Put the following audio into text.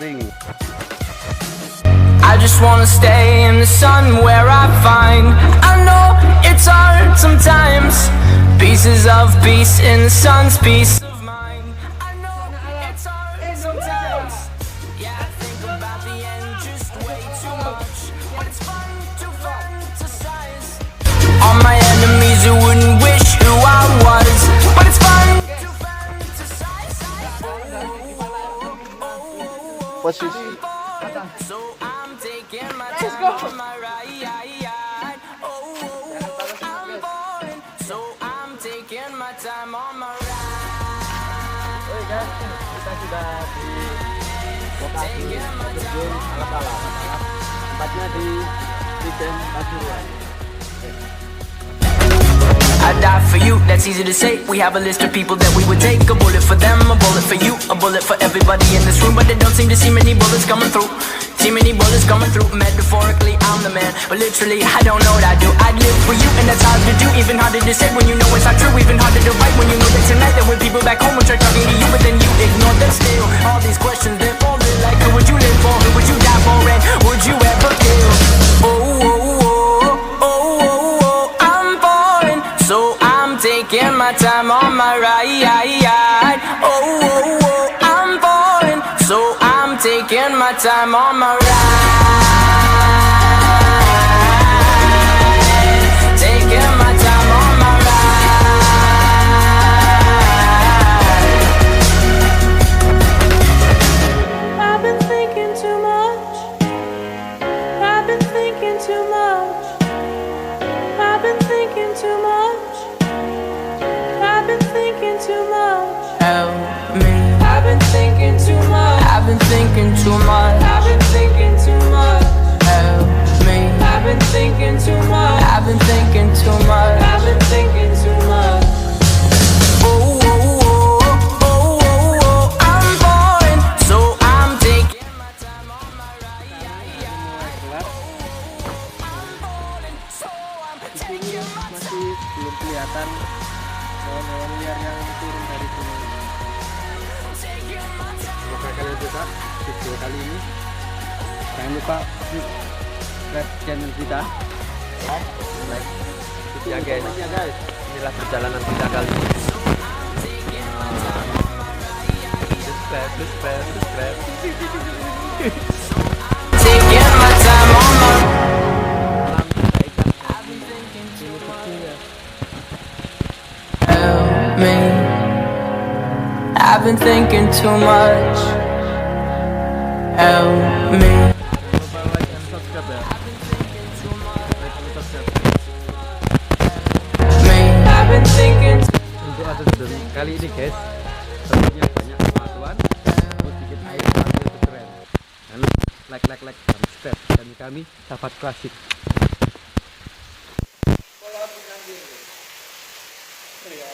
ring. I just wanna stay in the sun where I find. I know it's hard sometimes. Pieces of peace in the sun's peace of mind. I know it's hard sometimes. Yeah, I think about the end just way too much. But it's fun to fantasize. All my enemies who wouldn't wish who I was. But it's fun to fantasize. Posisi. So I'm taking my time on my ride. I'm falling. So I'm taking my time on my ride. Oke guys, kita sudah di lokasi Terjun alat-alat. Tempatnya di Tretes Pasuruan. I die for you, that's easy to say. We have a list of people that we would take. A bullet for them, a bullet for you, a bullet for everybody in this room. But they don't seem to see many bullets coming through. See many bullets coming through. Metaphorically, I'm the man, but literally, I don't know what I do. I'd live for you, and that's hard to do. Even harder to say when you know it's not true. Even harder to write when you know that tonight there were people back home who tried talking to you, but then you ignore them still. All these questions, they're falling like, who would you live for? Who would you die for? And would you ever kill? So I'm taking my time on my ride. I'm falling. So I'm taking my time on my ride. Taking my time on my ride. I've been thinking too much. I've been thinking too much. I've been thinking too much. I've been thinking too much. Help me. I've been thinking too much. I've been thinking too much. I've been thinking too much. Help me. I've been thinking too much. I've been thinking too much. I've been thinking too much. I'm falling. So I'm taking my time on my ride. Di sini masih belum kelihatan hewan-hewan liar yang turun dari gunung ini. Semoga kalian suka video kali ini. Jangan lupa subscribe channel kita. Like Ya guys, inilah perjalanan kita kali ini. Subscribe. Taking my time on my Help me. I've been thinking too much. Help me. lupa like and subscribe ya. Like and subscribe. I've been thinking. Untuk episode kali ini guys, tentunya banyak kemampuan, sedikit air sambil keren. Dan like dan subscribe channel kami Sahabat Klasik. Iya,